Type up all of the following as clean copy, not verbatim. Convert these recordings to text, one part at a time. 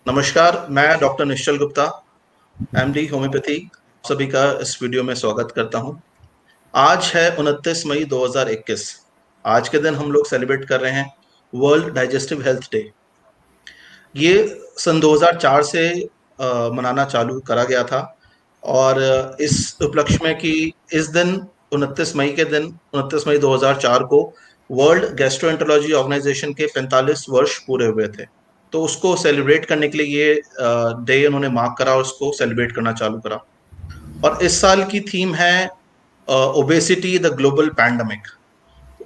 नमस्कार, मैं डॉक्टर निश्चल Gupta, MD homeopathy. सभी का इस वीडियो में स्वागत करता हूं। आज है 29 मई 2021। आज के दिन हम लोग सेलिब्रेट कर रहे हैं वर्ल्ड डाइजेस्टिव हेल्थ डे। ये सन 2004 से मनाना चालू करा गया था और इस उपलक्ष्य में कि इस दिन 29 मई के दिन 29 मई 2004 को वर्ल्ड गैस्ट्रोएंटरोलॉजी ऑर्गेनाइजेशन के 45 वर्ष पूरे हुए थे। तो उसको सेलिब्रेट करने के लिए ये डे उन्होंने मार्क करा और उसको सेलिब्रेट करना चालू करा। और इस साल की थीम है ओबेसिटी द ग्लोबल पैंडेमिक।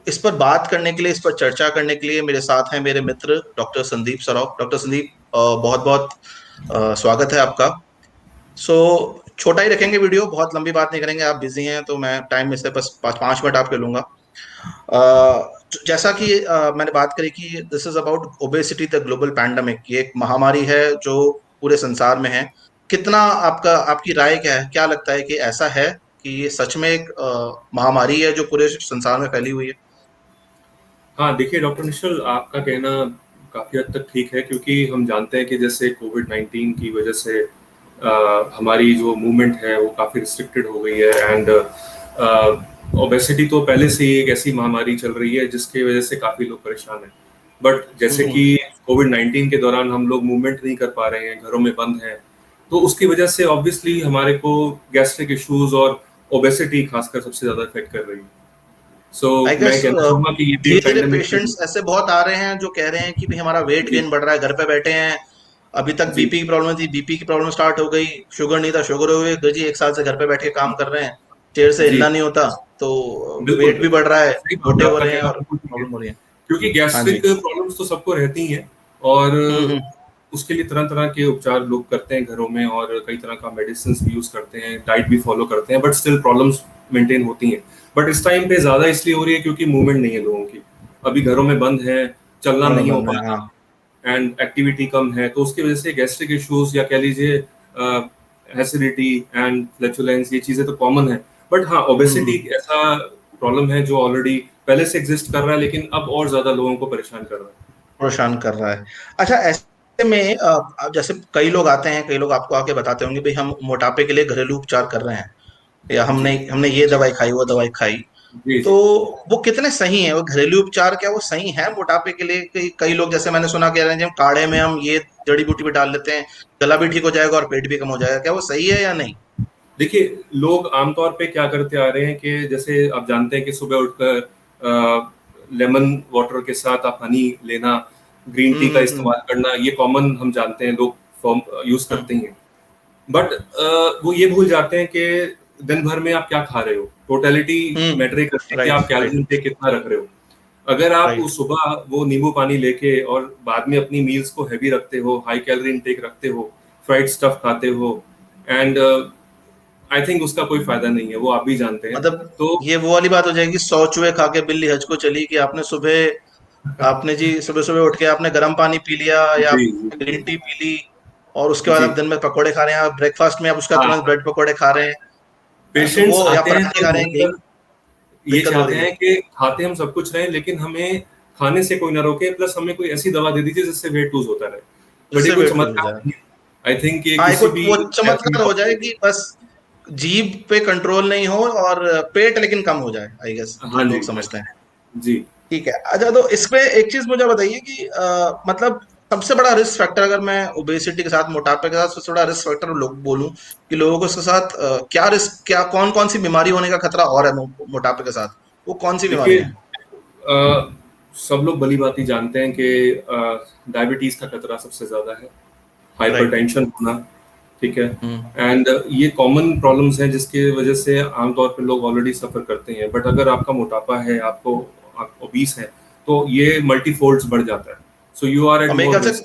इस पर बात करने के लिए, इस पर चर्चा करने के लिए मेरे साथ हैं मेरे मित्र डॉक्टर संदीप सराफ। डॉक्टर संदीप, बहुत बहुत स्वागत है आपका। सो छोटा ही रखेंगे वीडियो, बहुत लंबी बात नहीं करेंगे, आप बिजी हैं तो मैं टाइम में से बस 5 मिनट आपके लूंगा। जैसा कि मैंने बात करी कि this is about obesity the global pandemic. ये एक महामारी है जो पूरे संसार में है। कितना आपकी राय क्या है, क्या लगता है कि ऐसा है कि ये सच में एक महामारी है जो पूरे संसार में फैली हुई है? हाँ, देखिए डॉक्टर निश्चल, आपका कहना काफ़ी हद तक ठीक है क्योंकि हम जानते हैं कि जैसे कोविड-19 की वजह से हमारी जो मूवमेंट है वो काफ़ी रिस्ट्रिक्टेड हो गई है एंड ओबेसिटी तो पहले से ही एक ऐसी महामारी चल रही है जिसकी वजह से काफ़ी लोग परेशान हैं। बट जैसे कि कोविड-19 के दौरान हम लोग मूवमेंट नहीं कर पा रहे हैं, घरों में बंद हैं, तो उसकी वजह से ऑब्वियसली हमारे को गैस्ट्रिक इश्यूज़ और ओबेसिटी खासकर सबसे ज़्यादा इफ़ेक्ट कर रही है। सो आई मैं गेस कहना चाहूँगा कि ये भी धीरे एक धीरे पैंडेमिक है। पेशेंट्स ऐसे बहुत आ रहे हैं जो कह रहे हैं कि भाई हमारा वेट जी, गेन बढ़ रहा है, घर पे बैठे हैं। अभी तक जी, बीपी की प्रॉब्लम थी, बीपी की प्रॉब्लम स्टार्ट हो गई। शुगर नहीं था, शुगर हो गई। तो जी 1 साल से घर पे बैठ के काम कर रहे हैं, चेयर से जी, हिलना नहीं होता। तो बिल्कुल, वेट भी बिल्कुल। बढ़ रहा है, सही बात मोटे है, हो आपका रहे हैं कहना और बिल्कुल ठीक है। प्रॉब्लम हो रही है। क्योंकि हाँ गैस्ट्रिक जी। प्रॉब्लम्स तो सबको रहती ही हैं और हम्म। उसके लिए तरह-तरह के उपचार लोग करते हैं घरों में और कई तरह का मेडिसिन्स भी यूज़ करते हैं, डाइट भी फ़ॉलो करते हैं, बट स्टिल प्रॉब्लम्स मेंटेन होती हैं। बट इस टाइम पे ज़्यादा इसलिए हो रही है क्योंकि मूवमेंट नहीं है लोगों की। अभी घरों में बंद हैं, चलना घरों में नहीं हो बंद पा है, हाँ। रहा एंड एक्टिविटी कम है, तो उसकी वजह से गैस्ट्रिक इश्यूज़ या कह लीजिए एसिडिटी एंड फ्लैचुलेंस ये चीज़ें तो कॉमन है। बट हाँ, ओबेसिटी हम्म। एक ऐसा प्रॉब्लम है जो ऑलरेडी पहले से एग्ज़िस्ट कर रहा है लेकिन अब और ज़्यादा लोगों को परेशान कर रहा है। परेशान कर रहा है। अच्छा, ऐसे में जैसे कई लोग आते हैं, कई लोग आपको आके बताते होंगे भाई हम मोटापे के लिए घरेलू उपचार कर रहे हैं, या हमने जी, हमने ये दवाई खाई, वो दवाई खाई। जी, तो जी। वो कितने सही हैं? वो घरेलू उपचार क्या वो सही है मोटापे के लिए? कई लोग, जैसे मैंने सुना, कह रहे हैं जी हम काढ़े में हम ये जड़ी बूटी भी डाल लेते हैं, गला भी ठीक हो जाएगा और पेट भी कम हो जाएगा। क्या वो सही है या नहीं? देखिए, लोग आमतौर पे क्या करते आ रहे हैं कि जैसे आप जानते हैं कि सुबह उठकर लेमन वाटर के साथ आप हनी लेना, ग्रीन टी का हम्म। इस्तेमाल करना, ये कॉमन हम जानते हैं लोग फ़ॉर्म यूज़ हम्म। करते ही हैं। बट वो ये भूल जाते हैं कि दिन भर में आप क्या खा रहे हो। टोटलिटी मैटर ये करती है कि राइट, आप कैलोरी राइट, इनटेक कितना रख रहे हो। अगर आप राइट। उस सुबह वो नींबू पानी लेके और बाद में अपनी मील्स को हेवी रखते हो, हाई कैलोरी इनटेक रखते हो, फ्राइड स्टफ खाते हो एंड आई थिंक उसका कोई फ़ायदा नहीं है, वो आप भी जानते हैं। मतलब तो ये वो वाली बात हो जाएगी, 100 चूहे खा के बिल्ली हज को चली, कि आपने जी सुबह सुबह उठ के आपने गर्म पानी पी लिया या जी, आपने जी, ग्रीन टी पी ली, और उसके बाद जी। आप दिन में पकोड़े खा रहे हैं, ब्रेकफास्ट में आप उसका तुरंत हाँ, ब्रेड पकोड़े खा रहे हैं। तो पेशेंट्स वो, या आते हैं पराठे तो खा रहे हैं, यही बहुत ये दिक्कत हो चाहते रही है। हैं कि खाते हम सब कुछ रहें लेकिन हमें खाने से कोई ना रोके प्लस हमें कोई ऐसी दवा दे दीजिए जिससे वेट लूज़ होता रहे। बट ये जिससे कोई वेट लूज हो चमत्कार जाए। नहीं है। आई थिंक ये हाँ, एक किसी भी वो हेल्थ में चमत्कार हो जाए पॉसिबल नहीं कि बस जीभ पे कंट्रोल नहीं हो और पेट लेकिन कम हो जाए, आई गेस है। जो हाँ जी, लोग हाँ समझते हैं। जी। जी। ठीक है। अच्छा, तो इसमें एक चीज मुझे बताइए कि मतलब सबसे बड़ा रिस्क फैक्टर, अगर मैं ओबेसिटी के साथ, मोटापे के साथ सबसे बड़ा रिस्क फैक्टर लोग बोलूं कि लोगों को इसके साथ क्या रिस्क, क्या कौन कौन सी बीमारी होने का खतरा और है मोटापे के साथ, वो कौन सी देखिए बीमारियां हैं? सब लोग भली-भांति जानते हैं कि डायबिटीज़ का खतरा सबसे ज़्यादा है, राइट। हाइपरटेंशन होना, ठीक है? हम्म। एंड ये कॉमन प्रॉब्लम्स हैं जिसकी वजह से आमतौर पे लोग ऑलरेडी सफ़र करते हैं। बट अगर आपका मोटापा है, आप ओबीस हैं, तो ये मल्टीफ़ोल्ड्स बढ़ जाता है। सो यू आर एट और मेरे मोर ख्याल रिस्क।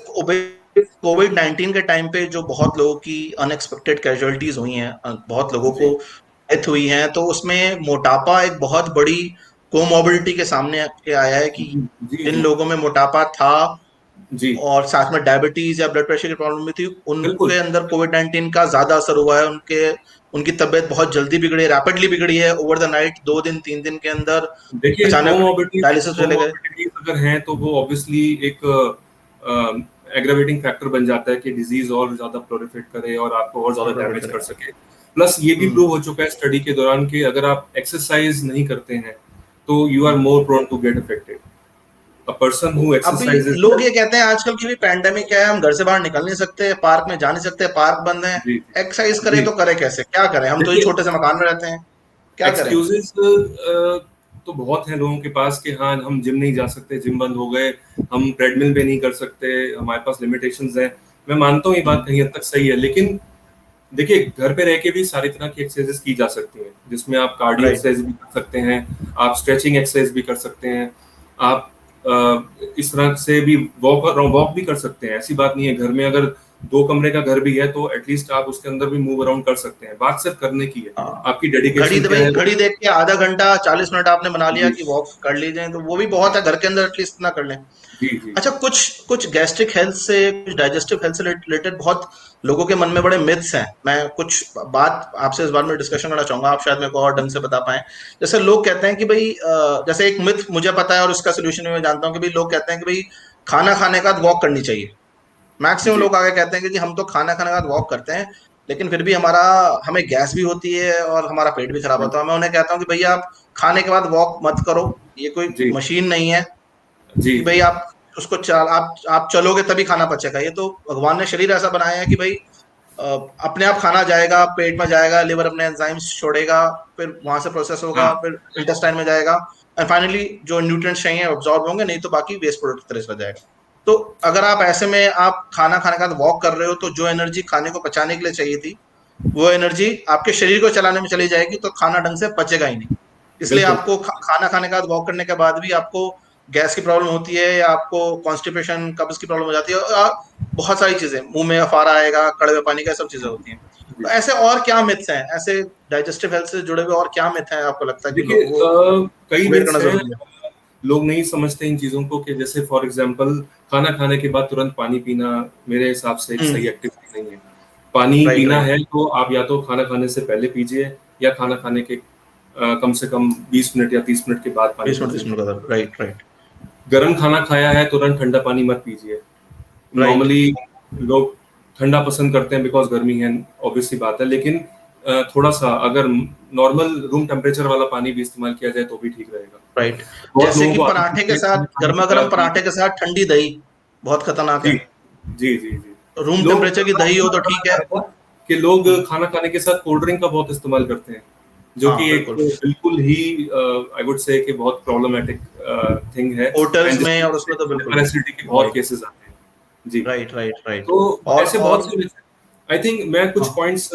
से कोविड 19 के टाइम पे जो बहुत लोगों की अनएक्सपेक्टेड कैजुअलिटीज हुई हैं, बहुत लोगों को जी, डेथ हुई है, तो उसमें मोटापा एक बहुत बड़ी कोमोबिलिटी के सामने के आया है कि जी, जी, जिन जी, लोगों में मोटापा था जी, और साथ में डायबिटीज या ब्लड प्रेशर की प्रॉब्लम भी थी, बिल्कुल। उनके अंदर कोविड 19 का ज्यादा असर हुआ है। उनकी तबीयत बहुत जल्दी बिगड़ी, रैपिडली बिगड़ी है, ओवर द नाइट, 2 दिन 3 दिन के अंदर देखिए अचानक कोमॉर्बिडिटीज़ डायलिसिस पे चले गए। कोमॉर्बिडिटीज़ अगर हैं तो वो ऑब्वियसली एक एग्रावेटिंग फैक्टर बन जाता है कि डिजीज और ज्यादा प्रोलिफरेट करे और आपको और ज्यादा डैमेज कर सके। प्लस ये भी प्रूव हो चुका है स्टडी के दौरान कि अगर आप एक्सरसाइज नहीं करते हैं तो you are more prone to get affected. A person who अभी एक्सरसाइजेस। लोग ये कहते हैं आजकल की भी पैंडेमिक है, हम घर से बाहर निकल नहीं सकते, पार्क में जा नहीं सकते, पार्क बंद है, जी एक्सरसाइज करें जी। तो करें कैसे, क्या करें, हम तो ही देखिए छोटे से मकान में रहते हैं, क्या करें। एक्सक्यूजेस तो बहुत हैं लोगों के पास कि हाँ हम जिम नहीं जा सकते, जिम बंद हो गए, हम ट्रेडमिल पे नहीं कर सकते, हमारे पास लिमिटेशंस हैं। मैं मानता हूँ ये बात कहीं हद तक सही है, लेकिन देखिए घर पे रह के भी सारी तरह की एक्सरसाइजेस की जा सकती हैं, जिसमें आप कार्डियो राइट एक्सरसाइज भी कर सकते हैं, आप स्ट्रेचिंग एक्सरसाइज भी कर सकते हैं, आप इस तरह से भी वॉक भी कर सकते हैं। ऐसी बात नहीं है, घर में अगर 2 कमरे का घर भी है तो एटलीस्ट आप उसके अंदर भी मूव अराउंड कर सकते हैं। बात सिर्फ करने की है, हाँ, आपकी घड़ी डेडिकेशन क्या भाई, है। घड़ी देख के आधा घंटा 40 मिनट आपने बना लिया जी कि वॉक कर लीजिए, तो वो भी बहुत है, घर के अंदर एटलीस्ट इतना कर लें। जी जी अच्छा, कुछ कुछ गैस्ट्रिक हेल्थ से, कुछ डाइजेस्टिव हेल्थ से रिलेटेड बहुत लोगों के मन में बड़े मिथ्स हैं। मैं कुछ बात आपसे इस बारे में डिस्कशन करना चाहूंगा, आप शायद मेरे को और ढंग से बता पाएं। जैसे लोग कहते हैं कि भाई जैसे एक मिथ मुझे पता है और उसका सोल्यूशन भी मैं जानता हूँ कि भाई लोग कहते हैं कि भाई खाना खाने के बाद वॉक करनी चाहिए। मैक्सिमम जी लोग आगे कहते हैं कि हम तो खाना खाने के बाद वॉक करते हैं, लेकिन फिर भी हमें गैस भी होती है और हमारा पेट भी खराब होता है। मैं उन्हें कहता हूँ कि भैया आप खाने के बाद वॉक मत करो, ये कोई जी मशीन नहीं है जी कि जी भाई आप उसको आप चलोगे तभी खाना पचेगा। ये तो भगवान ने शरीर ऐसा बनाया है कि भाई अ, अपने आप खाना जाएगा, पेट में जाएगा, लिवर अपने एंजाइम्स छोड़ेगा, फिर वहां से प्रोसेस होगा, हाँ फिर इंटेस्टाइन में जाएगा, एंड फाइनली जो न्यूट्रिएंट्स चाहिए ऑब्जॉर्ब होंगे, नहीं तो बाकी वेस्ट प्रोडक्ट की तरह चला जाएगा। तो अगर आप ऐसे में आप खाना खाने के बाद वॉक कर रहे हो, तो जो एनर्जी खाने को पचाने के लिए चाहिए थी, वो एनर्जी आपके शरीर को चलाने में चली जाएगी, तो खाना ढंग से पचेगा ही नहीं। इसलिए बिल्कुल। आपको खाना खाने के बाद वॉक करने के बाद भी आपको गैस की प्रॉब्लम होती है, या आपको कॉन्स्टिपेशन, कब्ज की प्रॉब्लम हो जाती है, और बहुत सारी चीजें, मुंह में अफारा आएगा, कड़वे पानी का, सब चीजें होती हैं। तो जी ऐसे और क्या मिथ्स हैं, ऐसे डाइजेस्टिव हेल्थ से जुड़े हुए और क्या मिथ हैं आपको लगता है कि देखिए वो कई अवेयर मिथ्स करना हैं। जरूरी है। लोग नहीं समझते इन चीजों को कि जैसे फॉर एग्जांपल खाना खाने के बाद तुरंत पानी पीना मेरे हिसाब से एक सही एक्टिविटी नहीं है। पानी राइट पीना राइट है तो आप या तो खाना खाने से पहले पीजिए या खाना खाने के कम से कम 20 मिनट या 30 मिनट के बाद पानी 20 मिनट, पीजिए। 30 मिनट का, राइट राइट गर्म खाना खाया है तुरंत ठंडा पानी मत पीजिए। राइट। नॉर्मली लोग ठंडा पसंद करते हैं बिकॉज गर्मी है, ऑब्वियस सी बात है, लेकिन थोड़ा सा अगर नॉर्मल रूम टेम्परेचर वाला पानी भी इस्तेमाल किया जाए तो भी ठीक रहेगा। राइट, बहुत जैसे लोगों कि को आदत पराठे होती के है साथ, खाना खाने गर्मा के गर्म बाद भी। पराठे के साथ ठंडी दही बहुत खतरनाक जी है। जी जी जी। रूम लोग टेम्परेचर की दही हो तो ठीक है। कि लोग हम्म, खाना खाने के साथ कोल्ड ड्रिंक का बहुत इस्तेमाल करते हैं, जो हाँ कि एक बिल्कुल, बिल्कुल ही आई वुड से कि बहुत प्रॉब्लमैटिक थिंग है। होटल्स एंड में और जिससे उसमें तो बिल्कुल, लिवर एसिडिटी के बहुत राइट केसेस आते हैं। जी। Right right right. तो ऐसे और बहुत से आई थिंक मैं कुछ हाँ पॉइंट्स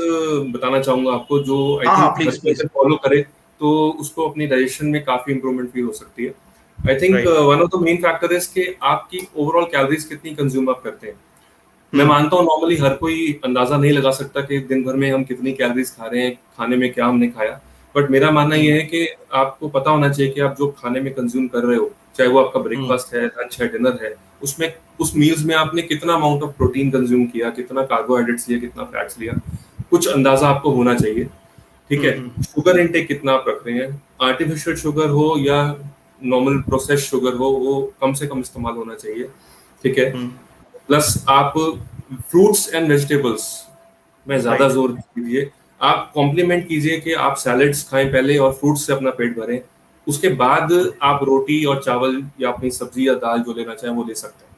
बताना चाहूंगा आपको जो आई हाँ हाँ, थिंक घर प्लीज पे प्लीज। अगर फॉलो करे तो उसको अपनी डाइजेशन में काफी इंप्रूवमेंट फील हो सकती है। I think right. One of the main factor is कि आपकी ओवरऑल कैलोरीज कितनी कंज्यूम आप करते हैं। मैं हम्म मानता हूँ नॉर्मली हर कोई अंदाजा नहीं लगा सकता कि दिन भर में हम कितनी कैलोरीज खा रहे हैं, खाने में क्या हमने खाया। बट मेरा मानना हम्म ये है कि आपको पता होना चाहिए कि आप जो खाने में कंज्यूम कर रहे हो, चाहे वो आपका हम्म ब्रेकफास्ट है, लंच है, डिनर है, उसमें उस मील्स में आपने कितना अमाउंट ऑफ प्रोटीन कंज्यूम किया, कितना कार्बोहाइड्रेट्स लिया, कितना फैट्स लिया, कुछ अंदाजा आपको होना चाहिए। ठीक है। हम्म। शुगर इनटेक कितना आप रख रहे हैं, आर्टिफिशियल शुगर हो या नॉर्मल प्रोसेस्ड शुगर हो, वो कम से कम इस्तेमाल होना चाहिए। ठीक है। हम्म, प्लस आप फ्रूट्स एंड वेजिटेबल्स में ज्यादा राइट। जोर दीजिए। आप कॉम्प्लीमेंट कीजिए कि आप सैलेड्स खाएं पहले और फ्रूट्स से अपना पेट भरें, उसके बाद आप रोटी और चावल या अपनी सब्जी या दाल जो लेना चाहें वो ले सकते हैं।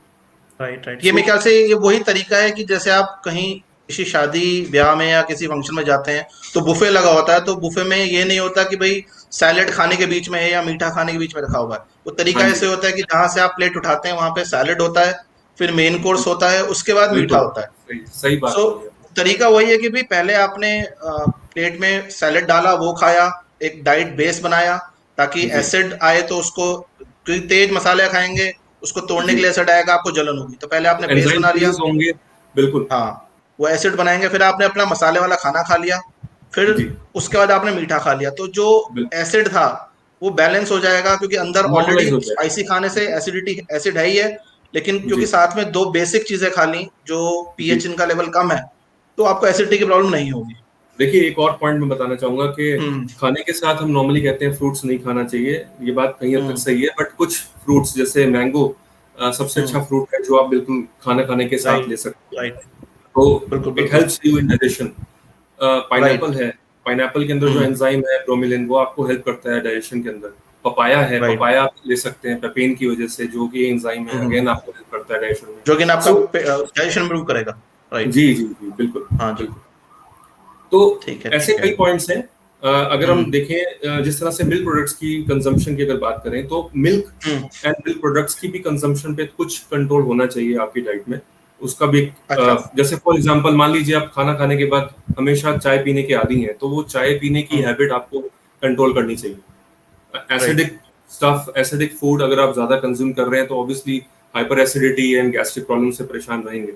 राइट राइट, ये सो मेरे ख्याल से ये वही तरीका है कि जैसे आप कहीं किसी शादी ब्याह में या किसी फंक्शन में जाते हैं, तो बुफे लगा होता है, तो बुफे में ये नहीं होता कि भाई सैलेड खाने के बीच में है या मीठा खाने के बीच में रखा हुआ है। वो हाँ तरीका जी। ऐसे होता है कि जहां से आप प्लेट उठाते हैं वहां पे सैलेड होता है, फिर मेन कोर्स होता है, उसके बाद मीठा बिल्कुल होता है। सही सही बात सो बोली है। तरीका वही है कि भाई पहले आपने प्लेट में सैलेड डाला, वो खाया, एक डाइट बेस बनाया, ताकि जी एसिड आए तो उसको, क्योंकि तेज मसाले खाएंगे उसको तोड़ने के जी। लिए एसिड आएगा, आपको जलन होगी, तो पहले आपने बेस एंजाइम बना लिया। रिलीज होंगे। बिल्कुल। हाँ, वो एसिड बनाएंगे, फिर आपने अपना मसाले वाला खाना खा लिया, फिर जी उसके बाद आपने मीठा खा लिया, तो जो बिल्कुल। एसिड था वो बैलेंस हो जाएगा, क्योंकि अंदर ऑलरेडी नॉर्मलाइज हो जाएगा। स्पाइसी खाने से एसिडिटी, एसिड है ही है, लेकिन क्योंकि जी साथ में दो बेसिक चीजें खा ली जो जी। पीएच इनका लेवल कम है, तो आपको एसिडिटी की प्रॉब्लम नहीं होगी। देखिए एक और पॉइंट मैं बताना चाहूंगा कि हम्म खाने के साथ हम नॉर्मली कहते हैं फ्रूट्स नहीं खाना चाहिए, ये बात कहीं हद तक हम्म सही है, बट कुछ फ्रूट्स जैसे मैंगो सबसे अच्छा फ्रूट है जो आप बिल्कुल खाना खाने के साथ राइट, ले सकते हैं। राइट, तो बिल्कुल, इट बिल्कुल, helps you in digestion. Pineapple right, है, पाइनएप्पल के अंदर जो एंजाइम है ब्रोमेलिन, वो आपको हेल्प करता है डाइजेशन के अंदर। पपाया है, राइट, पपाया आप ले सकते हैं पेपेन की वजह से, जो कि एंजाइम है, हम्म, अगेन आपको हेल्प करता है डाइजेशन में। जो कि ना आपका सो डाइजेशन इंप्रूव करेगा। राइट, जी जी जी, बिल्कुल हाँ जी, बिल्कुल। तो ठीक है, ऐसे ठीक है, कई पॉइंट्स हैं। अगर हम हम्म, देखें, जिस तरह से मिल्क प्रोडक्ट्स की कंजम्पशन की अगर बात करें, तो milk hmm, and milk products की भी कंजम्पशन पे कुछ कंट्रोल होना चाहिए आपकी डाइट में। उसका भी अच्छा, जैसे फॉर एग्जांपल मान लीजिए आप खाना खाने के बाद हमेशा चाय पीने के आदी हैं, तो वो चाय पीने की हम्म, हैबिट आपको कंट्रोल करनी चाहिए। Right, acidic stuff, acidic food अगर आप ज्यादा कंज्यूम कर रहे हैं, तो obviously hyper acidity and gastric problem से परेशान रहेंगे।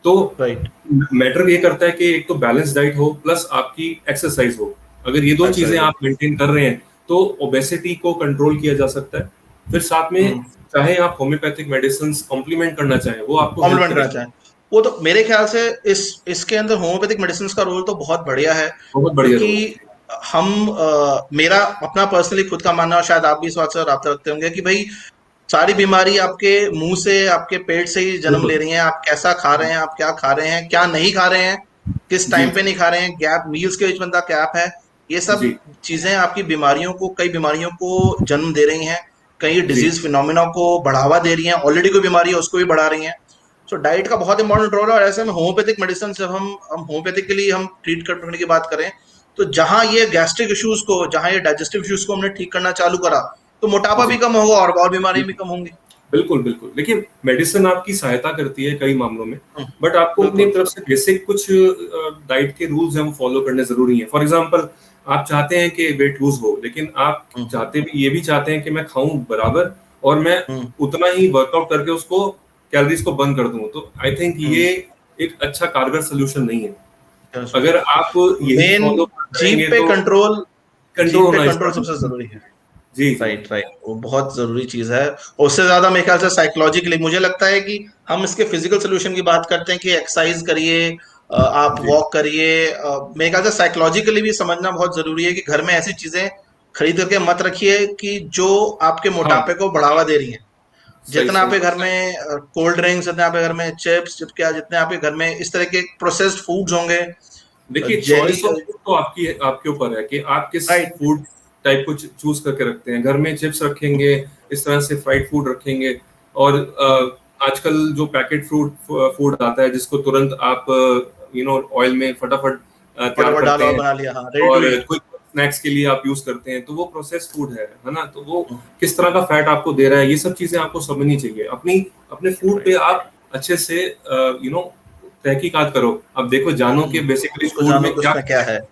तो राइट, मैटर ये करता है कि एक तो बैलेंस डाइट हो प्लस आपकी एक्सरसाइज हो। अगर ये दो चीजें एक्सरसाइज, आप मेंटेन कर रहे हैं, तो ओबेसिटी को कंट्रोल किया जा सकता है। फिर साथ में हम्म, चाहे आप होम्योपैथिक मेडिसिन कॉम्प्लीमेंट करना चाहें, वो आपको हेल्प कॉम्प्लीमेंट करना करेगी। चाहें, वो तो मेरे ख्याल से इस इसके अंदर होम्योपैथिक मेडिसिन का रोल तो बहुत बढ़िया है, बहुत बढ़िया क्योंकि रोल है। हम मेरा अपना पर्सनली खुद का मानना, और शायद आप भी इस बात से राब्ता रखते होंगे, कि भाई सारी बीमारी आपके मुंह से, आपके पेट से ही जन्म ले बिल्कुल। रही हैं। आप कैसा खा रहे हैं, आप क्या खा रहे हैं, क्या नहीं खा रहे हैं, किस जी टाइम पे नहीं खा रहे हैं, गैप मील्स के बीच में गैप है, ये सब जी चीजें आपकी बीमारियों को, कई बीमारियों को जन्म दे रही हैं, कई जी डिजीज फिनोमिना को बढ़ावा दे रही हैं, ऑलरेडी कोई बीमारी है उसको भी बढ़ा रही हैं। सो डाइट का बहुत इंपॉर्टेंट रोल है। और ऐसे में होम्योपैथिक मेडिसिन, जब हम होम्योपैथिकली हम ट्रीट करने की बात करें, तो जहां ये गैस्ट्रिक इश्यूज को, जहां ये डाइजेस्टिव इश्यूज को हमने ठीक करना चालू करा, तो मोटापा भी जी कम होगा और बीमारियां भी कम होंगी। बिल्कुल बिल्कुल। देखिए, मेडिसिन आपकी सहायता करती है कई मामलों में, हम्म, बट आपको अपनी बिल्कुल। तरफ से बेसिक कुछ डाइट के रूल्स हैं वो फॉलो करने जरूरी हैं। फॉर एग्जांपल, आप चाहते हैं कि वेट लूज हो, लेकिन आप हम्म, चाहते भी ये भी चाहते हैं कि मैं खाऊं बराबर, और मैं हम्म, उतना ही वर्कआउट करके उसको कैलोरीज को बर्न कर दूं। तो आई थिंक हम्म, ये एक अच्छा कारगर सोल्यूशन नहीं है। चलो, अगर आप यही मेन फॉलो जीप करेंगे पे तो कंट्रोल, कंट्रोल जीप पे होना कंट्रोल स्टार्ट सबसे होगा। जरूरी है। जी जी राइट, राइट, वो बहुत जरूरी चीज है। और उससे ज्यादा मेरे ख्याल से साइकोलॉजिकली मुझे लगता है कि हम इसके फिजिकल सोल्यूशन की बात करते हैं कि एक्सरसाइज करिए, आप जी वॉक करिए, मेरे ख्याल से साइकोलॉजिकली भी समझना बहुत जरूरी है कि घर में ऐसी चीजें खरीद करके मत रखिए कि जो आपके हाँ, मोटापे को बढ़ावा दे रही हैं। सही जितना सही आपके बात। घर में कोल्ड ड्रिंक्स, जितने आपके घर में चिप्स, जितने आपके घर में इस तरह के प्रोसेस्ड फूड्स होंगे, देखिए, जेली, चॉइस ऑफ फूड तो आपकी आपके ऊपर है कि आप किस राइट, फूड टाइप को चूज करके रखते हैं। घर में चिप्स रखेंगे, इस तरह से फ्राइड फूड रखेंगे, और आजकल जो पैकेट फूड फूड आता है जिसको तुरंत आप ऑयल में फटाफट तैयार फटाफट करते डाला और हैं, बना लिया, हाँ, रेडी टू और ईट। क्विक स्नैक्स के लिए आप यूज करते हैं, तो वो प्रोसेस्ड फूड है ना। तो वो किस तरह का फैट आपको दे रहा है, ये सब चीजें आपको समझनी चाहिए। अपनी अपने फूड पे राइट, आप अच्छे से तहकीकात करो। अब देखो, जानो कि बेसिकली उसको फूड जानो में कि क्या उसमें क्या क्या है। है।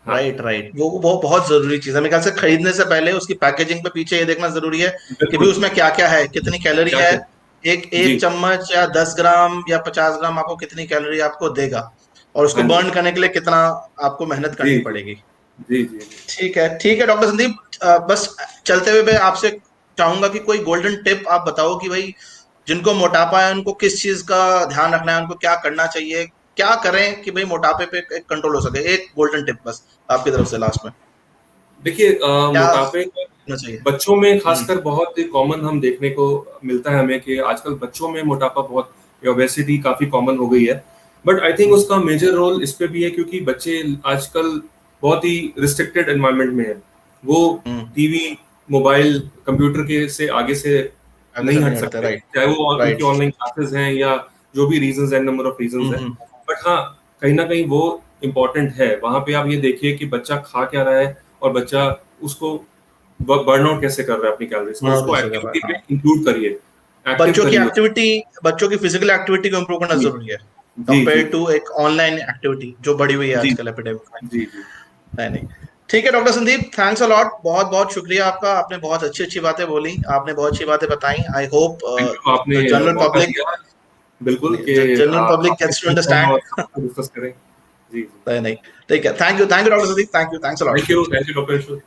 हाँ, राइट, राइट, वो बहुत जरूरी चीज है। मेरे ख्याल से खरीदने से पहले उसकी पैकेजिंग पे पीछे ये देखना जरूरी है कि भी बिल्कुल। उसमें क्या क्या है, कितनी कैलोरी क्या है। क्या एक जी, एक चम्मच या 10 ग्राम या 50 ग्राम आपको कितनी कैलोरी आपको देगा, और उसको हाँ जी, बर्न करने के लिए कितना आपको मेहनत जी करनी जी पड़ेगी। जी जी जी। ठीक है, ठीक है डॉक्टर संदीप, बस चलते हुए मैं आपसे चाहूंगा कि कोई गोल्डन टिप आप बताओ कि भाई जिनको मोटापा है उनको किस चीज का ध्यान रखना है, उनको क्या करना चाहिए, क्या करें कि भाई मोटापे पे कंट्रोल हो सके। एक गोल्डन टिप बस आपकी तरफ से लास्ट में, देखिए, क्या मोटापे का होना चाहिए। बच्चों में हम्म, खासकर बहुत कॉमन हम देखने को मिलता है हमें, कि आजकल बच्चों में मोटापा बहुत, ओबेसिटी काफी कॉमन हो गई है। बट आई थिंक हम्म, उसका मेजर रोल इस पे भी है, क्योंकि बच्चे आजकल बहुत ही रिस्ट्रिक्टेड एनवायरनमेंट में है। वो हम्म, टीवी, मोबाइल, कंप्यूटर के से आगे से आगे से नहीं हट नहीं हटते, सकते, राइट, चाहे वो उनकी राइट, ऑनलाइन क्लासेस हैं या जो भी रीजंस हैं, नंबर ऑफ रीजंस हैं। हम्म, बट हाँ, कहीं ना कहीं वो इम्पोर्टेंट है। वहां पे आप ये देखिए कि बच्चा खा क्या रहा है, और बच्चा उसको बर्नआउट कैसे कर रहा है अपनी कैलोरीज को, हाँ उसको कैसे कर रहा एक्टिविटी है, में हाँ। इंक्लूड करिए, एक्टिव बच्चों की करिए। एक्टिविटी, बच्चों की फिजिकल एक्टिविटी को इम्प्रूव करना जी जरूरी है, जी जी कंपेयर टू एक ऑनलाइन एक्टिविटी जो बढ़ी हुई है जी आजकल एपिडेमिक में। जी जी। नहीं, नहीं, ठीक है doctor Sandeep, thanks a lot, बहुत बहुत शुक्रिया आपका। आपने बहुत अच्छी अच्छी बातें बोली, आपने बहुत अच्छी बातें बताई। आई होप थैंक यू, आपने द जनरल मौका पब्लिक, दिया बिल्कुल कि जनरल पब्लिक आपके गेट्स टू साथ हम और अंडरस्टैंड। डिस्कस करें। जी जी। नहीं, नहीं, ठीक है, thank you doctor Sandeep, thank you, thanks a lot. Thank you doctor.